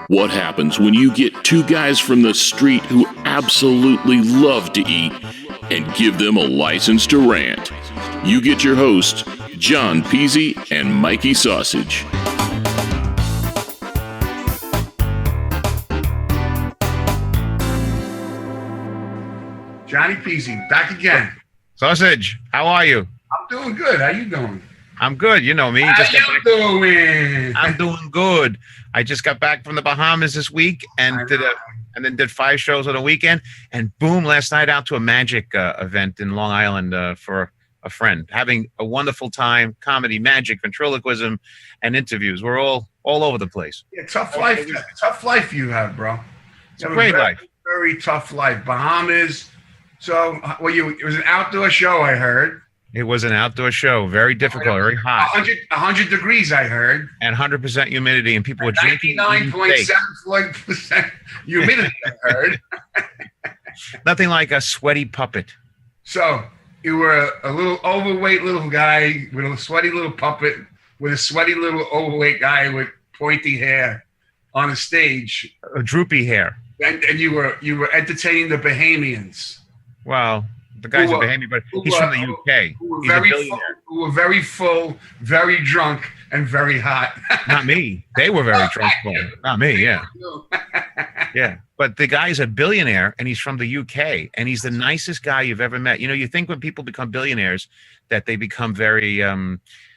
What happens when you get two guys from the street who absolutely love to eat and give them a license to rant? You get your hosts, John Pizzi and Mikey Sausage. Johnny Pizzi, back again. Sausage, how are you? I'm doing good. How you doing? I'm good. You know me. How you doing? I'm doing good. I just got back from the Bahamas this week and then did 5 shows on the weekend. And boom, last night out to a magic event in Long Island for a friend. Having a wonderful time. Comedy, magic, ventriloquism, and interviews. We're all over the place. Yeah, tough life. Tough life you have, bro. It's a great life. Very tough life. Bahamas. So, it was an outdoor show, I heard. It was an outdoor show. Very difficult, very hot. 100 degrees, I heard. And 100% humidity, and people were drinking. 99.74% humidity, I heard. Nothing like a sweaty puppet. So, you were a little overweight little guy with a sweaty little puppet with a sweaty little overweight guy with pointy hair on a stage. A droopy hair. And you were entertaining the Bahamians. Well, the guy's a Bahamian, but he's from the UK. Who were very full, very drunk, and very hot. Not me. They were very drunk. Not me, yeah. Yeah. But the guy's a billionaire, and he's from the UK, and he's the nicest guy you've ever met. You know, you think when people become billionaires that they become very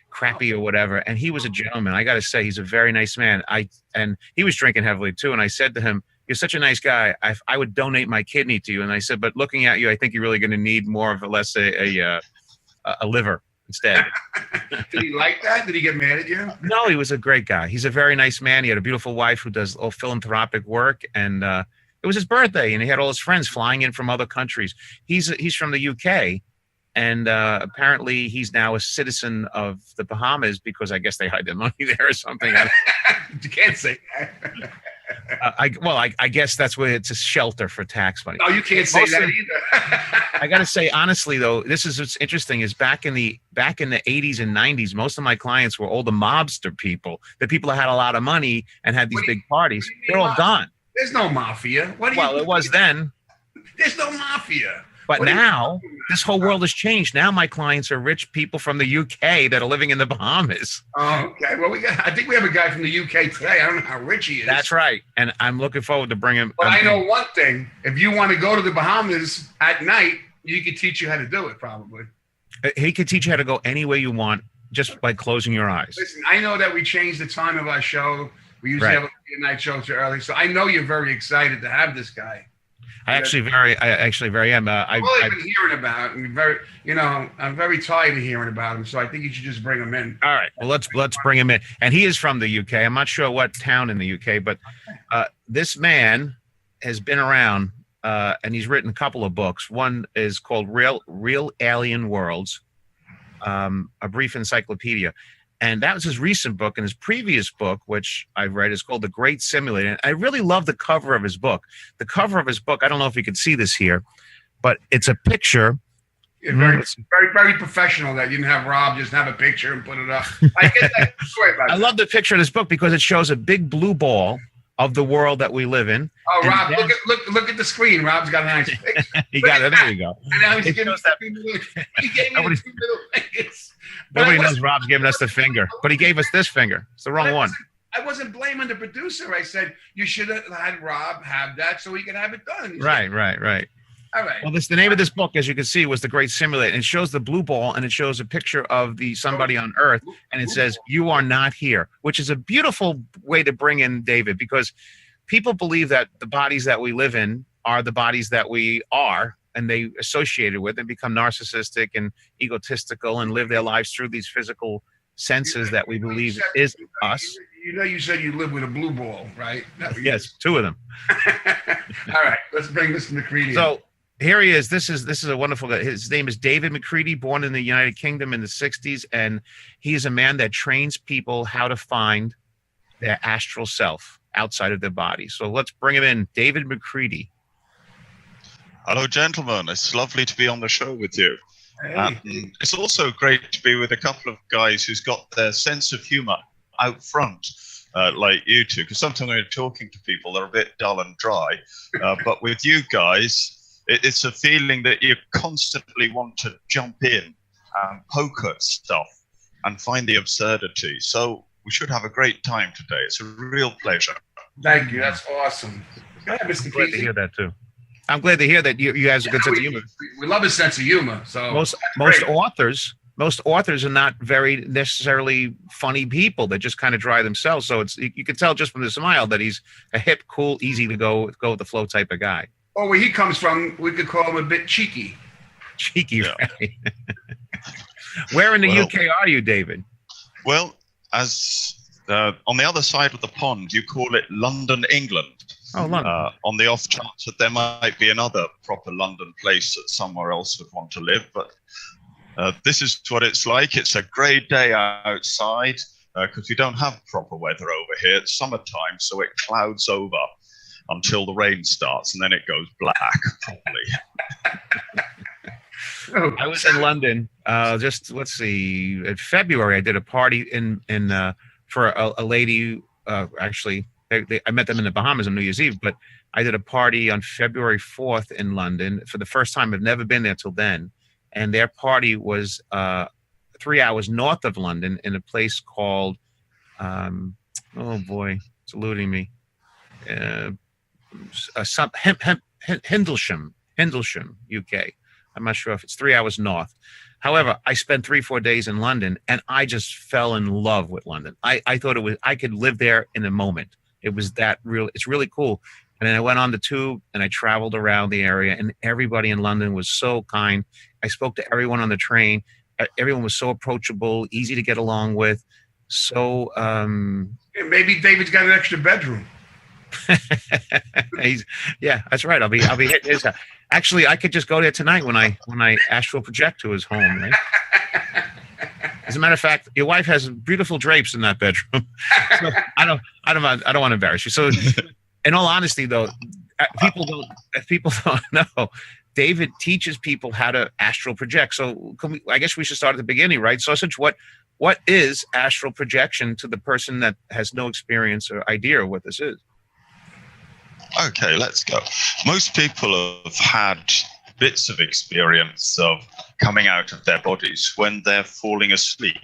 crappy or whatever, and he was a gentleman. I got to say, he's a very nice man. And he was drinking heavily, too, and I said to him, "You're such a nice guy. I would donate my kidney to you." And I said, "But looking at you, I think you're really going to need more of a liver instead." Did he like that? Did he get mad at you? No, he was a great guy. He's a very nice man. He had a beautiful wife who does all philanthropic work, and it was his birthday, and he had all his friends flying in from other countries. He's from the UK, and apparently he's now a citizen of the Bahamas because I guess they hide their money there or something. You can't say that. I guess that's where it's a shelter for tax money. No, you can't say that either. I got to say, honestly, though, this is what's interesting is back in the 80s and 90s, most of my clients were all the mobster people, the people that had a lot of money and had these big parties. They're all gone. There's no mafia. It was then. There's no mafia. But now, this whole world has changed. Now my clients are rich people from the UK that are living in the Bahamas. Oh, okay. Well, I think we have a guy from the UK today. I don't know how rich he is. That's right. And I'm looking forward to bringing him. But I know one thing. If you want to go to the Bahamas at night, he could teach you how to do it, probably. He could teach you how to go any way you want just by closing your eyes. Listen, I know that we changed the time of our show. We usually have a night show too early. So I know you're very excited to have this guy. I actually very am. I've been hearing about him. I'm very tired of hearing about him. So I think you should just bring him in. All right. Well, let's bring him in. And he is from the UK. I'm not sure what town in the UK, but this man has been around and he's written a couple of books. One is called Real Alien Worlds, a brief encyclopedia. And that was his recent book. And his previous book, which I've read, is called The Great Simulator. And I really love the cover of his book. The cover of his book, I don't know if you can see this here, but it's a picture. Yeah, very professional that you didn't have Rob just have a picture and put it up. I get that. I love the picture of this book because it shows a big blue ball of the world that we live in. Oh, and Rob, look at the screen. Rob's got a nice picture. He got it. There you go. And now he gave me the 2 middle fingers. Nobody knows Rob's giving us the finger, but he gave us this finger. It's the wrong one. I wasn't blaming the producer. I said you should have had Rob have that so he could have it done. Right. All right. Well, the name of this book, as you can see, was The Great Simulator. And it shows the blue ball, and it shows a picture of somebody on Earth, and it says, "You are not here," which is a beautiful way to bring in David, because people believe that the bodies that we live in are the bodies that we are, and they associate it with and become narcissistic and egotistical and live their lives through these physical senses that we believe is us. You said you live with a blue ball, right? Yes, 2 of them. All right, let's bring Mr. McCready. So here he is. This is a wonderful guy. His name is David McCready, born in the United Kingdom in the 60s, and he is a man that trains people how to find their astral self outside of their body. So let's bring him in. David McCready. Hello, gentlemen. It's lovely to be on the show with you. Hey. It's also great to be with a couple of guys who's got their sense of humor out front. like you two, because sometimes when you're talking to people, they're a bit dull and dry. But with you guys, it's a feeling that you constantly want to jump in and poke at stuff and find the absurdity. So we should have a great time today. It's a real pleasure. Thank you. That's awesome. Yeah, Mr. I'm glad to Pizzi. hear that too. I'm glad to hear that you guys have a good sense of humor. We love his sense of humor. So Most authors are not very necessarily funny people. They're just kind of dry themselves. So you can tell just from the smile that he's a hip, cool, easy to go with the flow type of guy. or where he comes from, we could call him a bit cheeky. Cheeky, right? Where in the UK are you, David? Well, as on the other side of the pond, you call it London, England. Oh, London. On the off chance that there might be another proper London place that somewhere else would want to live. But this is what it's like. It's a great day outside because we don't have proper weather over here. It's summertime, so it clouds over until the rain starts, and then it goes black properly. I was in London. Just let's see. In February, I did a party in for a lady. Actually, I met them in the Bahamas on New Year's Eve. But I did a party on February 4th in London for the first time. I've never been there till then. And their party was 3 hours north of London in a place called oh boy, it's eluding me. Hindlesham, UK. I'm not sure if it's 3 hours north. However, I spent 3-4 days in London, and I just fell in love with London. I thought I could live there in a moment. It was that real. It's really cool. And then I went on the tube and I traveled around the area, and everybody in London was so kind. I spoke to everyone on the train. Everyone was so approachable, easy to get along with. So maybe David's got an extra bedroom. Yeah, that's right. I'll be hitting his. Actually, I could just go there tonight when I astral project to his home. Right? As a matter of fact, your wife has beautiful drapes in that bedroom. So I don't want to embarrass you. So, in all honesty, though, people don't know. David teaches people how to astral project. So I guess we should start at the beginning, right? So, what is astral projection to the person that has no experience or idea of what this is? Okay, let's go. Most people have had bits of experience of coming out of their bodies when they're falling asleep.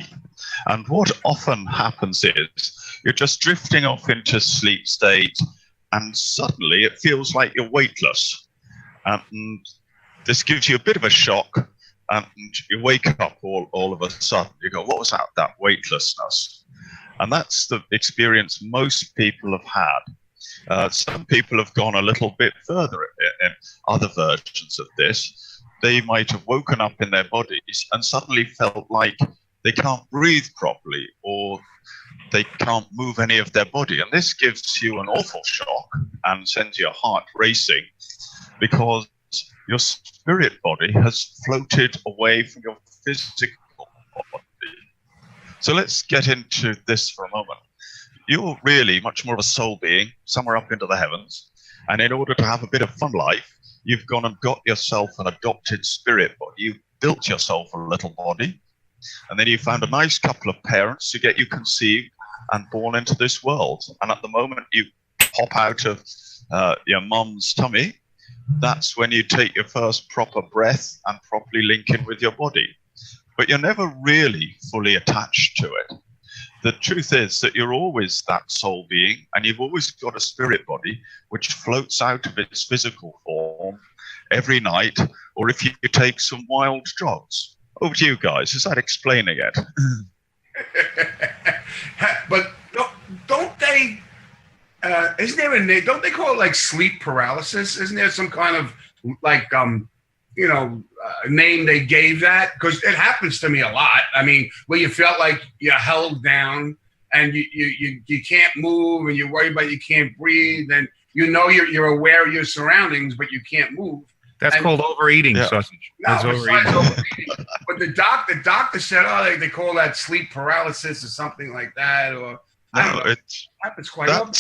And what often happens is you're just drifting off into sleep state, and suddenly it feels like you're weightless. And this gives you a bit of a shock, and you wake up all of a sudden. You go, what was that weightlessness? And that's the experience most people have had. Some people have gone a little bit further in other versions of this. They might have woken up in their bodies and suddenly felt like they can't breathe properly, or they can't move any of their body. And this gives you an awful shock and sends your heart racing, because your spirit body has floated away from your physical body. So let's get into this for a moment. You're really much more of a soul being, somewhere up into the heavens. And in order to have a bit of fun life, you've gone and got yourself an adopted spirit body. You built yourself a little body. And then you found a nice couple of parents to get you conceived and born into this world. And at the moment you pop out of your mum's tummy, that's when you take your first proper breath and properly link in with your body. But you're never really fully attached to it. The truth is that you're always that soul being, and you've always got a spirit body which floats out of its physical form every night, or if you take some wild drugs. Over to you guys. Is that explaining it? But don't they? Isn't there a name? Don't they call it like sleep paralysis? Isn't there some kind of like name they gave that? Because it happens to me a lot. I mean, where you felt like you're held down and you can't move, and you're worried about you can't breathe, and you're aware of your surroundings, but you can't move. That's called overeating, sausage. That's overeating. But the doctor said, they call that sleep paralysis or something like that. Or it happens quite often.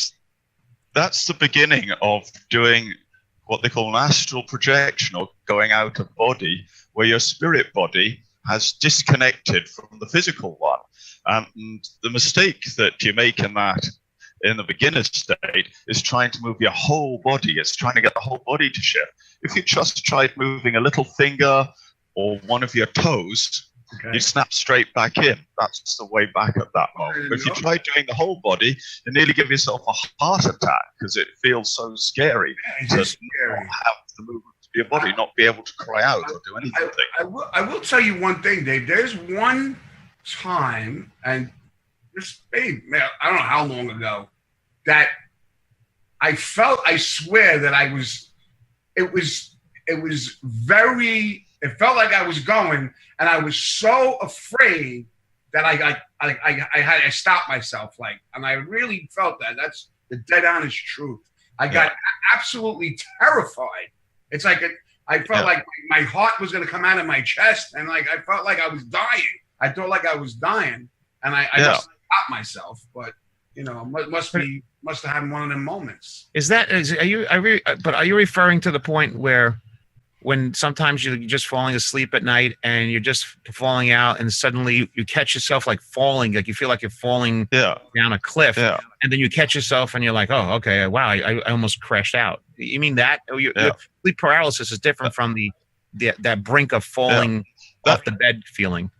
That's the beginning of doing what they call an astral projection, or going out of body, where your spirit body has disconnected from the physical one. And the mistake that you make in that in the beginner state is trying to move your whole body. It's trying to get the whole body to shift. If you just tried moving a little finger or one of your toes, you snap straight back in. That's the way back at that moment. But if you try doing the whole body, you nearly give yourself a heart attack because it feels so scary to not have the movement of your body, not be able to cry out or do anything. I will tell you one thing, Dave. There's one time, and this, I don't know how long ago, that I swear that it felt like I was going, and I was so afraid that I stopped myself, and I really felt that. That's the dead honest truth. I got absolutely terrified. It's like I felt like my heart was going to come out of my chest, and I felt like I was dying. I felt like I was dying, and I just stopped myself. But must have had one of them moments. Are you referring to the point where, when sometimes you're just falling asleep at night and you're just falling out, and suddenly you catch yourself falling, like you feel like you're falling down a cliff, and then you catch yourself and you're like, oh, okay, wow, I almost crashed out. You mean that? Sleep paralysis is different from that brink of falling off the bed feeling.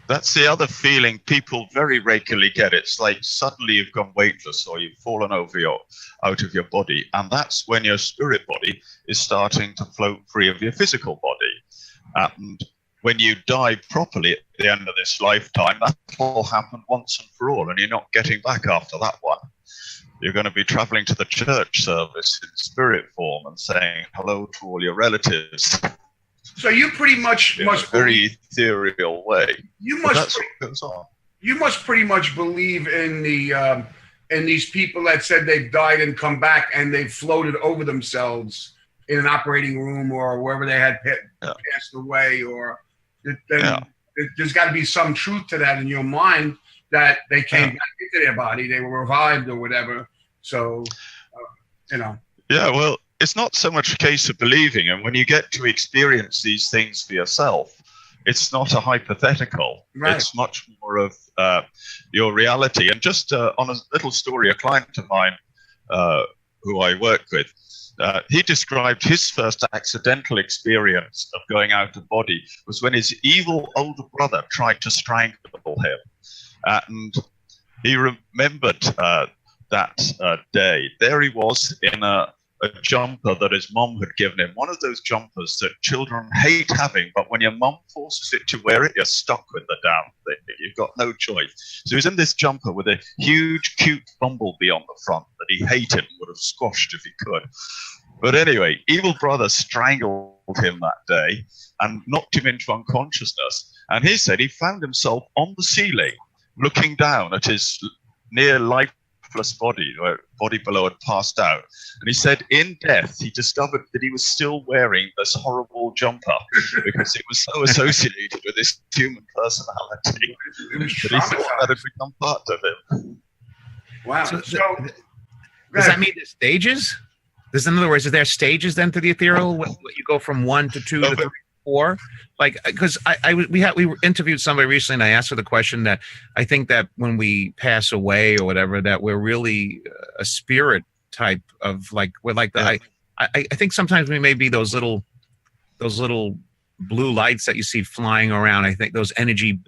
That's the other feeling people very regularly get. It's like suddenly you've gone weightless or you've fallen out of your body. And that's when your spirit body is starting to float free of your physical body. And when you die properly at the end of this lifetime, that will happen once and for all. And you're not getting back after that one. You're going to be traveling to the church service in spirit form and saying hello to all your relatives. So you pretty much in a very ethereal way. That's what goes on. You must pretty much believe in these people that said they've died and come back and they've floated over themselves in an operating room or wherever they had passed away. Or there's got to be some truth to that in your mind, that they came back into their body, they were revived or whatever. So Yeah, well, it's not so much a case of believing, and when you get to experience these things for yourself, it's not a hypothetical. Right. It's much more of your reality. And just on a little story, a client of mine who I work with, he described his first accidental experience of going out of body was when his evil older brother tried to strangle him. And he remembered that day. There he was in a jumper that his mom had given him, one of those jumpers that children hate having, but when your mom forces it to wear it, you're stuck with the damn thing. You've got no choice. So he's in this jumper with a huge, cute bumblebee on the front that he hated and would have squashed if he could. But anyway, evil brother strangled him that day and knocked him into unconsciousness. And he said he found himself on the ceiling, looking down at his near lifeless body, where body below had passed out. And he said in death, he discovered that he was still wearing this horrible jumper because it was so associated with his human personality that he thought that had become part of him. Wow. So does that mean there's stages? In other words, is there stages then to the ethereal? You go from 1 to 2 to 3 to 4? Because we interviewed somebody recently, and I asked her the question that I think that when we pass away or whatever, that we're really a spirit type of I think sometimes we may be those little blue lights that you see flying around. I think those energy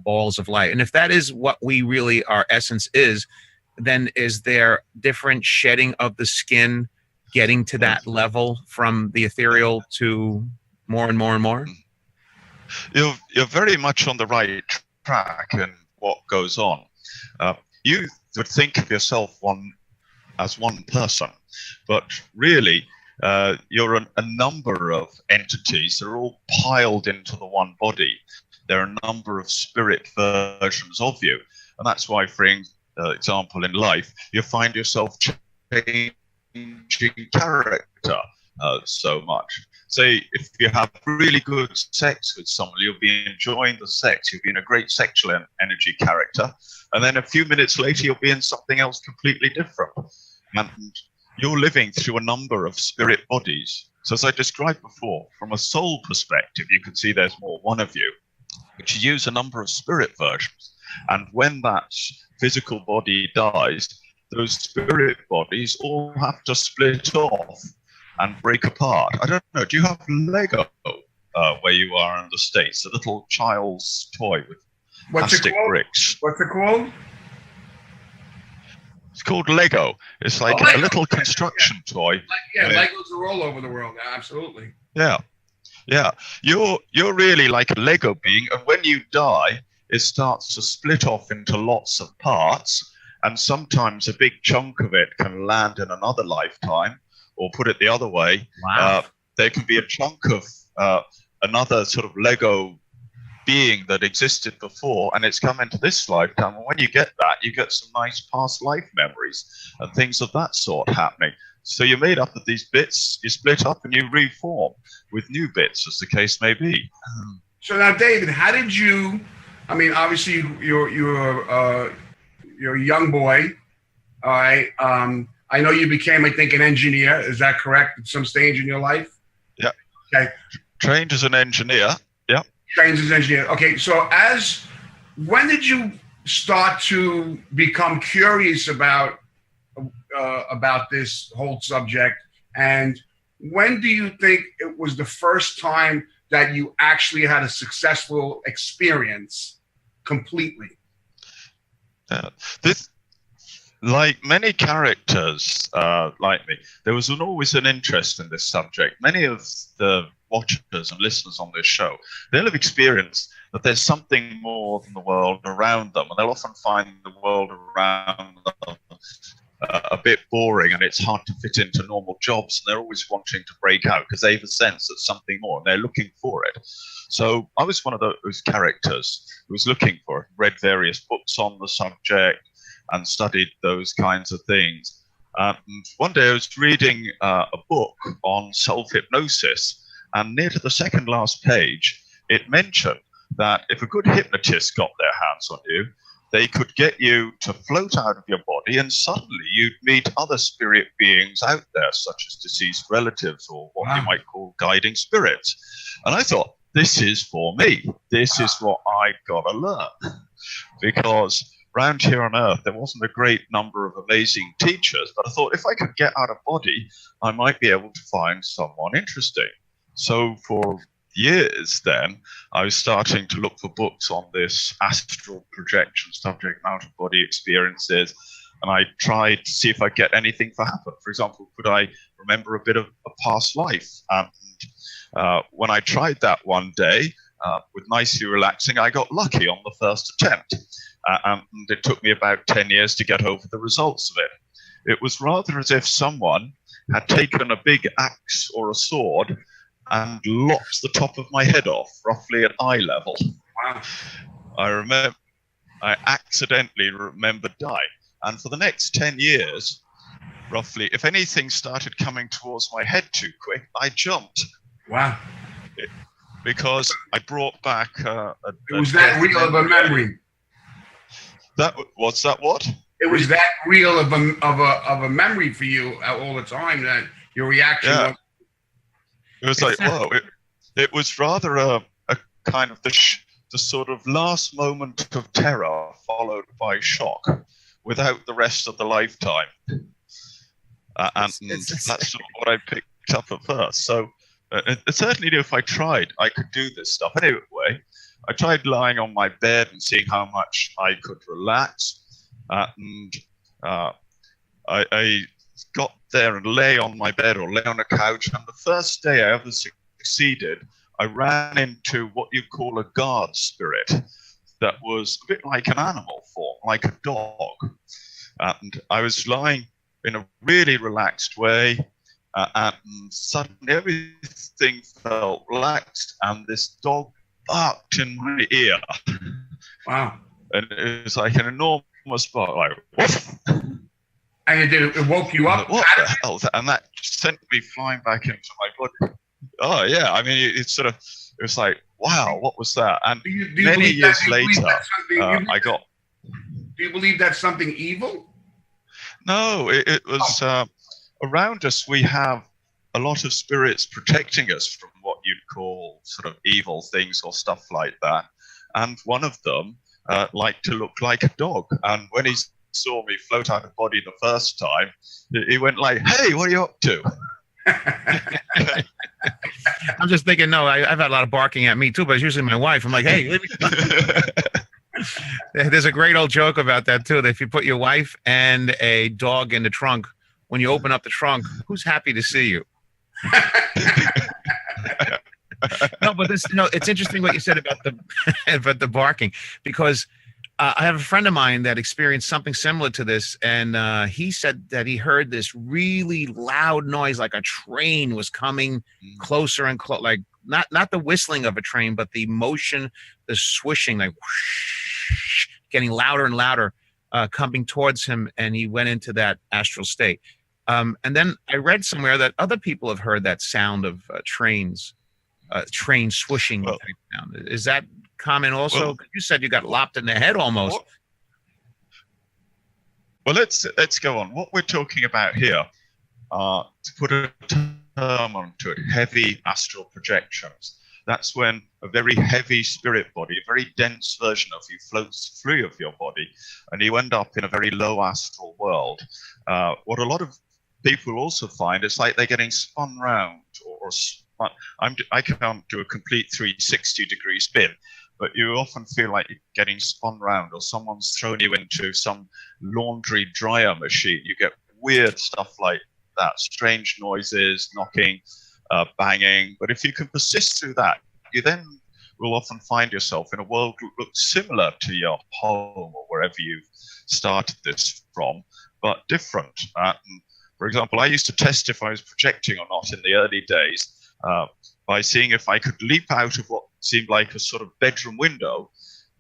balls of light. And if that is what we really, our essence is, then is there different shedding of the skin getting to that level from the ethereal to more and more and more? You're very much on the right track in what goes on. You would think of yourself as one person, but really you're a number of entities that are all piled into the one body. There are a number of spirit versions of you, and that's why, for example, in life, you find yourself changing character so much. Say, if you have really good sex with someone, you'll be enjoying the sex. You'll be in a great sexual energy character. And then a few minutes later, you'll be in something else completely different. And you're living through a number of spirit bodies. So as I described before, from a soul perspective, you can see there's more one of you, but you use a number of spirit versions. And when that physical body dies, those spirit bodies all have to split off and break apart. I don't know. Do you have Lego where you are in the States? A little child's toy with plastic bricks. What's it called? It's called Lego. It's like a little construction toy. Legos are all over the world. Absolutely. Yeah. You're really like a Lego being, and when you die, it starts to split off into lots of parts, and sometimes a big chunk of it can land in another lifetime, or put it the other way, there can be a chunk of another sort of Lego being that existed before, and it's come into this lifetime. And when you get that, you get some nice past life memories and things of that sort happening. So you're made up of these bits, you split up and you reform with new bits, as the case may be. So now, David, how did you? I mean, obviously you're a young boy. All right. I know you became, I think, an engineer. Is that correct? At some stage in your life? Yeah. Okay. Trained as an engineer. Yeah. Trained as an engineer. Okay. So when did you start to become curious about this whole subject? And when do you think it was the first time that you actually had a successful experience completely? This, like many characters like me, there was always an interest in this subject. Many of the watchers and listeners on this show, they'll have experienced that there's something more than the world around them, and they'll often find the world around them a bit boring, and it's hard to fit into normal jobs, and they're always wanting to break out because they have a sense that something more, and they're looking for it. So I was one of those characters who was looking for it, read various books on the subject and studied those kinds of things. And one day I was reading a book on self-hypnosis, and near to the second last page, it mentioned that if a good hypnotist got their hands on you, they could get you to float out of your body, and suddenly you'd meet other spirit beings out there, such as deceased relatives or what you might call guiding spirits. And I thought, this is for me. This is what I've got to learn. Because around here on Earth, there wasn't a great number of amazing teachers, but I thought if I could get out of body, I might be able to find someone interesting. So for years then, I was starting to look for books on this astral projection, subject out-of-body experiences, and I tried to see if I get anything to happen. For example, could I remember a bit of a past life? And when I tried that one day, with nicely relaxing, I got lucky on the first attempt. And it took me about 10 years to get over the results of it. It was rather as if someone had taken a big axe or a sword and lopped the top of my head off, roughly at eye level. Wow. I accidentally remembered dying. And for the next 10 years, roughly, if anything started coming towards my head too quick, I jumped. Wow. Because I brought back it was that real of a memory. What's that? What? It was that real of a memory for you all the time that your reaction was. It was like, whoa! It was rather a kind of the sort of last moment of terror followed by shock, without the rest of the lifetime. And that's sort of what I picked up at first. So I certainly knew if I tried, I could do this stuff. Anyway, I tried lying on my bed and seeing how much I could relax. And I got there and lay on my bed or lay on a couch. And the first day I ever succeeded, I ran into what you call a guard spirit that was a bit like an animal form, like a dog. And I was lying in a really relaxed way. And suddenly everything felt relaxed, and this dog barked in my ear. Wow. And it was like an enormous bark, like, woof. And it woke you up? What the hell? And that sent me flying back into my body. Oh, yeah. I mean, it was like, wow, what was that? And do you many years later, I got... Do you believe that's something evil? No, it was... around us, we have a lot of spirits protecting us from what you'd call sort of evil things or stuff like that. And one of them liked to look like a dog. And when he saw me float out of body the first time, he went like, "Hey, what are you up to?" I'm just thinking, no, I've had a lot of barking at me too, but it's usually my wife. I'm like, hey, leave me. There's a great old joke about that too. That if you put your wife and a dog in the trunk, when you open up the trunk, who's happy to see you? No, but this, it's interesting what you said about the barking, because I have a friend of mine that experienced something similar to this, and he said that he heard this really loud noise, like a train was coming closer and closer, like not the whistling of a train, but the motion, the swishing, like whoosh, getting louder and louder, coming towards him, and he went into that astral state. And then I read somewhere that other people have heard that sound of train swishing type sound. Is that common also? Well, you said you got lopped in the head almost. Well, let's go on. What we're talking about here, to put a term onto it, heavy astral projections. That's when a very heavy spirit body, a very dense version of you, floats free of your body, and you end up in a very low astral world. What a lot of people also find, it's like they're getting spun round, or I can't do a complete 360-degree spin, but you often feel like you're getting spun round, or someone's thrown you into some laundry dryer machine. You get weird stuff like that, strange noises, knocking, banging. But if you can persist through that, you then will often find yourself in a world that looks similar to your home or wherever you've started this from, but different. For example, I used to test if I was projecting or not in the early days by seeing if I could leap out of what seemed like a sort of bedroom window,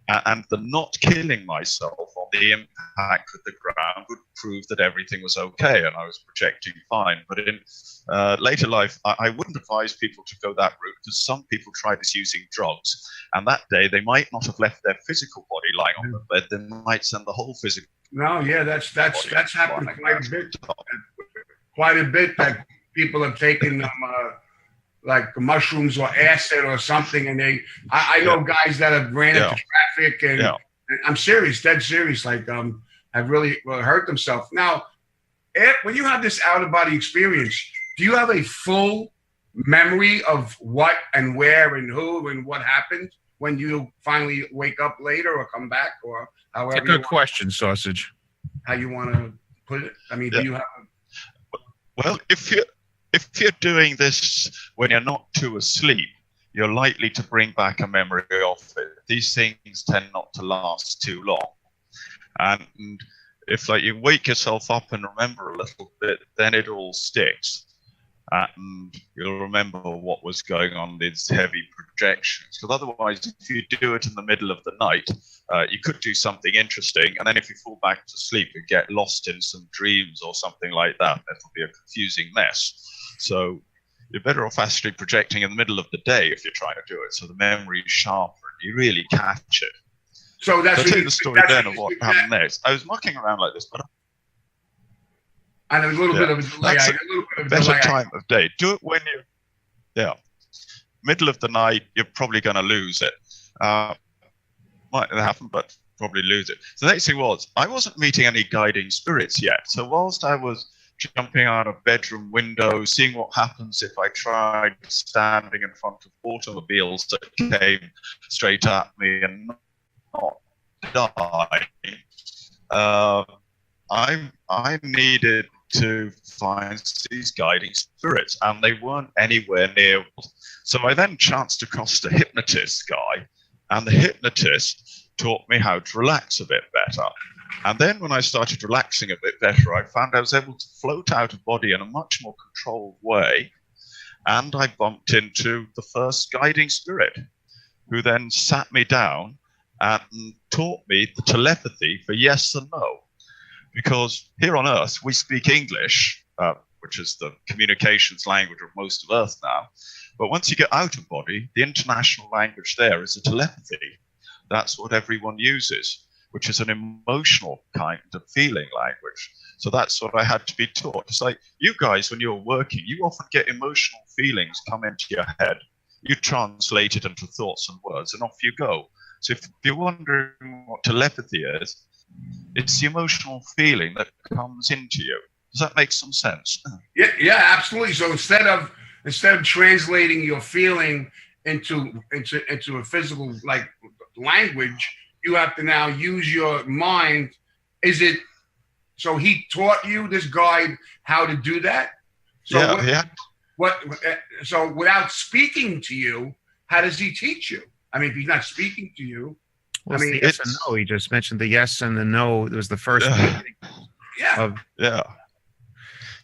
and the not killing myself on the impact with the ground would prove that everything was okay and I was projecting fine. But in later life, I wouldn't advise people to go that route, because some people try this using drugs, and that day they might not have left their physical body lying on the bed. They might send the whole physical. No, yeah, that's happened quite a bit that people have taken like mushrooms or acid or something, and I know guys that have ran into traffic, and I'm serious, dead serious, like have really hurt themselves. Now, when you have this out of body experience, do you have a full memory of what and where and who and what happened when you finally wake up later or come back, or however? That's a good question, Sausage. How you want to put it? I mean, do you have? Well, if you're doing this when you're not too asleep, you're likely to bring back a memory of it. These things tend not to last too long. And if like you wake yourself up and remember a little bit, then it all sticks. And you'll remember what was going on in these heavy projections. Because otherwise, if you do it in the middle of the night, you could do something interesting. And then if you fall back to sleep, you get lost in some dreams or something like that. That'll be a confusing mess. So you're better off actually projecting in the middle of the day if you're trying to do it. So the memory is sharper and you really catch it. So that's I'll tell you the story then of what happened next. I was mucking around like this, but and a little bit of a delay. That's a better time of day. Do it when middle of the night, you're probably going to lose it. Might happen, but probably lose it. So the next thing was, I wasn't meeting any guiding spirits yet. So whilst I was jumping out of bedroom windows, seeing what happens if I tried standing in front of automobiles that came straight at me and not die, I needed to find these guiding spirits, and they weren't anywhere near. So I then chanced across the hypnotist guy, and the hypnotist taught me how to relax a bit better. And then when I started relaxing a bit better, I found I was able to float out of body in a much more controlled way. And I bumped into the first guiding spirit, who then sat me down and taught me the telepathy for yes and no. Because here on Earth, we speak English, which is the communications language of most of Earth now. But once you get out of body, the international language there is a telepathy. That's what everyone uses, which is an emotional kind of feeling language. So that's what I had to be taught. It's like you guys, when you're working, you often get emotional feelings come into your head. You translate it into thoughts and words, and off you go. So if you're wondering what telepathy is, It's the emotional feeling that comes into you. Does that make some sense? Yeah, absolutely. So instead of translating your feeling into a physical like language, you have to now use your mind. Is it so he taught you, this guide, how to do that? So yeah. So without speaking to you, how does he teach you? I mean, if he's not speaking to you, well, I mean, yes and no. He just mentioned the yes and the no. It was the first.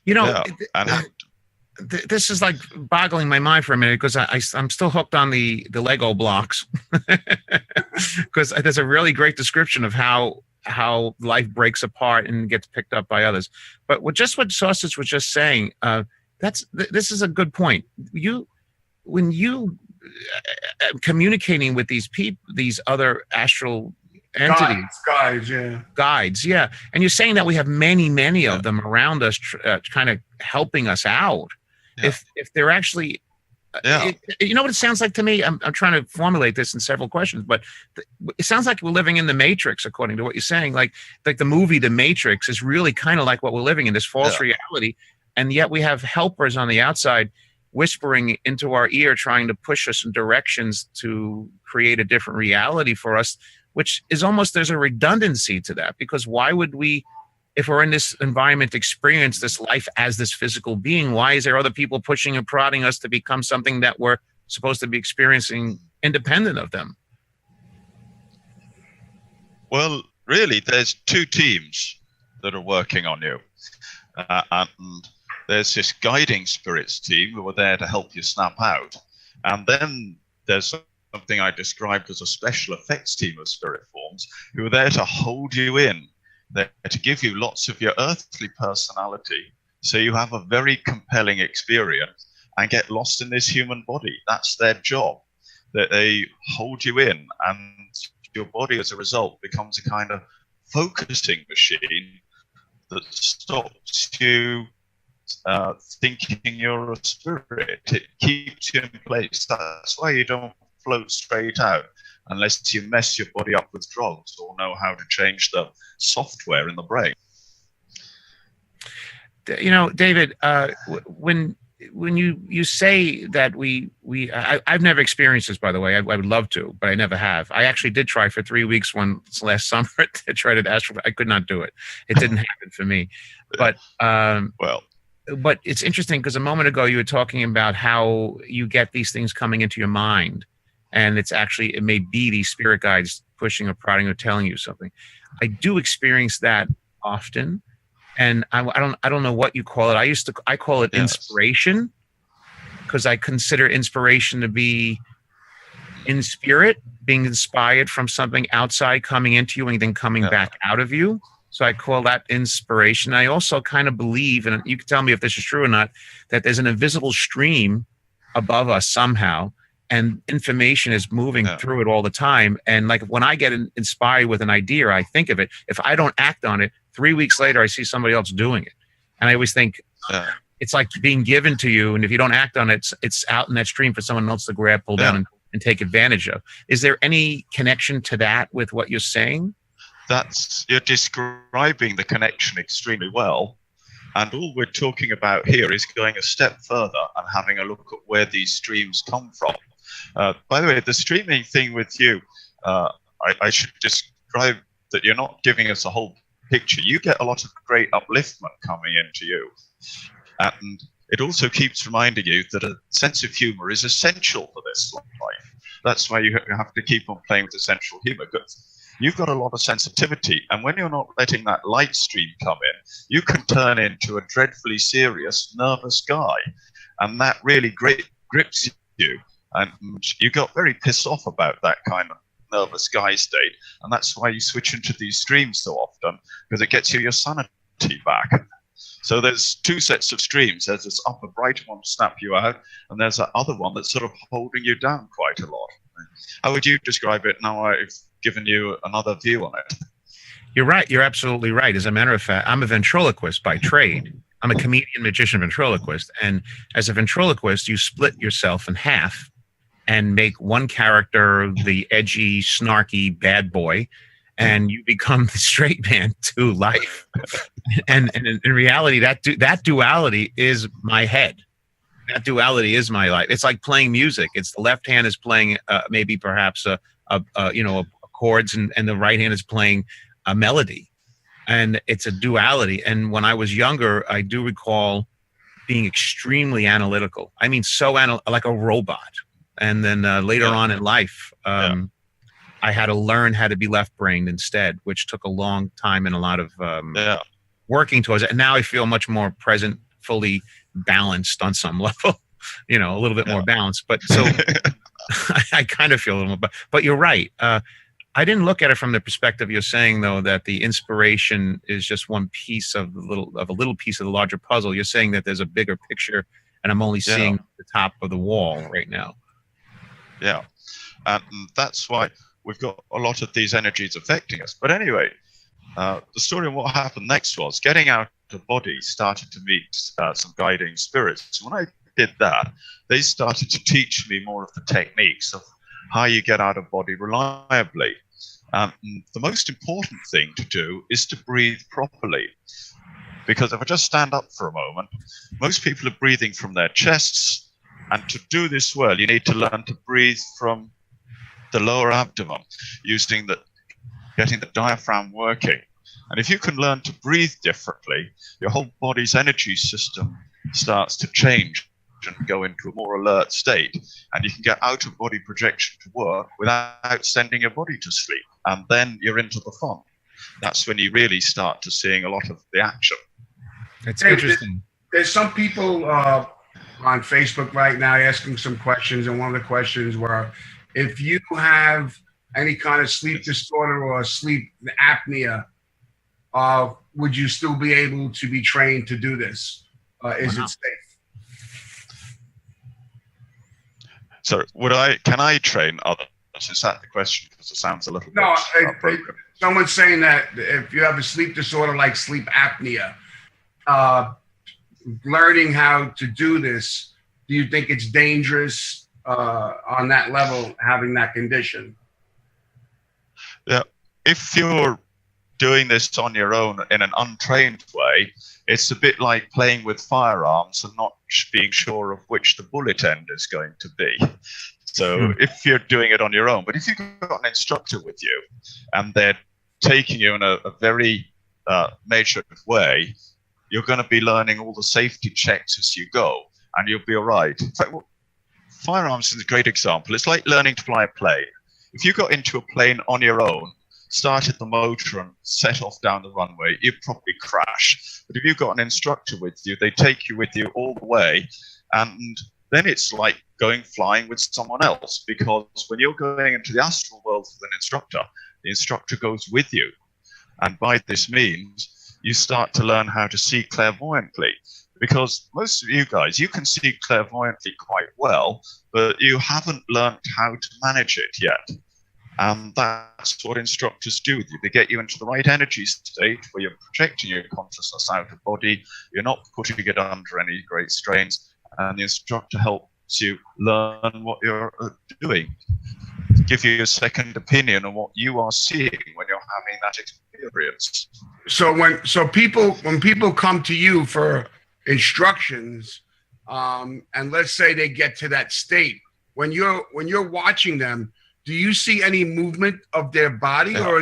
You know, this is like boggling my mind for a minute because I'm still hooked on the Lego blocks because there's a really great description of how life breaks apart and gets picked up by others. But what Sausage was just saying, this is a good point. When you communicating with these people, these other astral entities, guides, yeah, and you're saying that we have many of them around us, kind of helping us out. Yeah. If they're actually, you know what it sounds like to me. I'm trying to formulate this in several questions, but it sounds like we're living in the Matrix, according to what you're saying. Like the movie The Matrix is really kind of like what we're living in, this false reality, and yet we have helpers on the outside whispering into our ear, trying to push us in directions to create a different reality for us, which is almost, there's a redundancy to that, because why would we, if we're in this environment, experience this life as this physical being? Why is there other people pushing and prodding us to become something that we're supposed to be experiencing independent of them? Well, really, there's two teams that are working on you. And there's this guiding spirits team who are there to help you snap out. And then there's something I described as a special effects team of spirit forms who are there to hold you in. They're to give you lots of your earthly personality, so you have a very compelling experience and get lost in this human body. That's their job, that they hold you in, and your body as a result becomes a kind of focusing machine that stops you thinking you're a spirit. It keeps you in place. That's why you don't float straight out unless you mess your body up with drugs or know how to change the software in the brain. You know, David, when you say that I've never experienced this, by the way. I would love to, but I never have. I actually did try for 3 weeks last summer to try to Astral. I could not do it. It didn't happen for me. But but it's interesting because a moment ago you were talking about how you get these things coming into your mind, and it may be these spirit guides pushing or prodding or telling you something. I do experience that often, and I don't know what you call it. I call it inspiration, because I consider inspiration to be in spirit, being inspired from something outside coming into you and then coming back out of you. So I call that inspiration. I also kind of believe, and you can tell me if this is true or not, that there's an invisible stream above us somehow, and information is moving through it all the time. And like when I get inspired with an idea, I think of it. If I don't act on it, 3 weeks later, I see somebody else doing it. And I always think it's like being given to you. And if you don't act on it, it's out in that stream for someone else to grab, pull down, and take advantage of. Is there any connection to that with what you're saying? You're describing the connection extremely well. And all we're talking about here is going a step further and having a look at where these streams come from. By the way, the streaming thing with you, I should describe that you're not giving us a whole picture. You get a lot of great upliftment coming into you. And it also keeps reminding you that a sense of humor is essential for this life. That's why you have to keep on playing with essential humor. You've got a lot of sensitivity, and when you're not letting that light stream come in, you can turn into a dreadfully serious, nervous guy, and that really grips you, and you got very pissed off about that kind of nervous guy state, and that's why you switch into these streams so often, because it gets you your sanity back. So there's two sets of streams. There's this upper bright one to snap you out, and there's that other one that's sort of holding you down quite a lot. How would you describe it now I've given you another view on it? You're right. You're absolutely right. As a matter of fact, I'm a ventriloquist by trade. I'm a comedian, magician, ventriloquist. And as a ventriloquist, you split yourself in half and make one character the edgy, snarky bad boy, and you become the straight man to life. And in reality, that duality is my head. That duality is my life. It's like playing music. It's the left hand is playing maybe perhaps chords, and the right hand is playing a melody, and it's a duality. And when I was younger, I do recall being extremely analytical. I mean, like a robot. And then later on in life, I had to learn how to be left-brained instead, which took a long time and a lot of working towards it. And now I feel much more present, fully balanced on some level, a little bit more balanced. But so I kind of feel a little more, but you're right. I didn't look at it from the perspective you're saying, though, that the inspiration is just one piece of a little piece of the larger puzzle. You're saying that there's a bigger picture, and I'm only seeing the top of the wall right now. Yeah, and that's why we've got a lot of these energies affecting us. But anyway, the story of what happened next was getting out of body, started to meet some guiding spirits. When I did that, they started to teach me more of the techniques of how you get out of body reliably. The most important thing to do is to breathe properly. Because if I just stand up for a moment, most people are breathing from their chests. And to do this well, you need to learn to breathe from the lower abdomen, getting the diaphragm working. And if you can learn to breathe differently, your whole body's energy system starts to change and go into a more alert state. And you can get out of body projection to work without sending your body to sleep. And then you're into the fun. That's when you really start to seeing a lot of the action. It's interesting. There's some people on Facebook right now asking some questions, and one of the questions were, if you have any kind of sleep disorder or sleep apnea, would you still be able to be trained to do this? Is it safe? So can I train others? Is that the question? Because it sounds a little bit someone's saying that if you have a sleep disorder like sleep apnea, learning how to do this, do you think it's dangerous on that level, having that condition? Yeah, if you're doing this on your own in an untrained way, it's a bit like playing with firearms and not being sure of which the bullet end is going to be. So if you're doing it on your own, but if you've got an instructor with you and they're taking you in a very measured way, you're going to be learning all the safety checks as you go, and you'll be all right. In fact, firearms is a great example. It's like learning to fly a plane. If you got into a plane on your own, started the motor and set off down the runway, you'd probably crash. But if you've got an instructor with you, they take you with you all the way, and then it's like flying with someone else, because when you're going into the astral world with an instructor, the instructor goes with you. And by this means, you start to learn how to see clairvoyantly, because most of you guys, you can see clairvoyantly quite well, but you haven't learned how to manage it yet. And that's what instructors do with you. They get you into the right energy state where you're projecting your consciousness out of body, you're not putting it under any great strains, and the instructor helps you learn what you're doing, give you a second opinion on what you are seeing when you're having that experience. So when people come to you for instructions, and let's say they get to that state, when you're watching them, do you see any movement of their body, or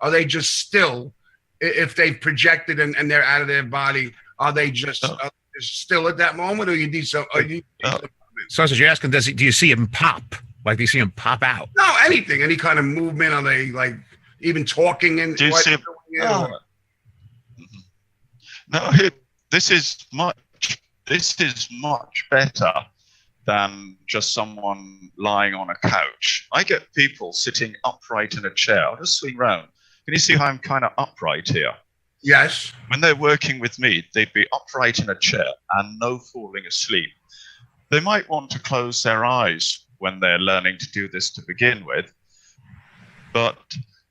are they just still? If they've projected and they're out of their body, are they just still at that moment, or you need some? So you're asking, do you see him pop? Like, do you see him pop out? No, anything, any kind of movement. Are they like even talking? And do you see him? No, this is much better than just someone lying on a couch. I get people sitting upright in a chair. I'll just swing round. Can you see how I'm kind of upright here? Yes. When they're working with me, they'd be upright in a chair and no falling asleep. They might want to close their eyes when they're learning to do this to begin with, but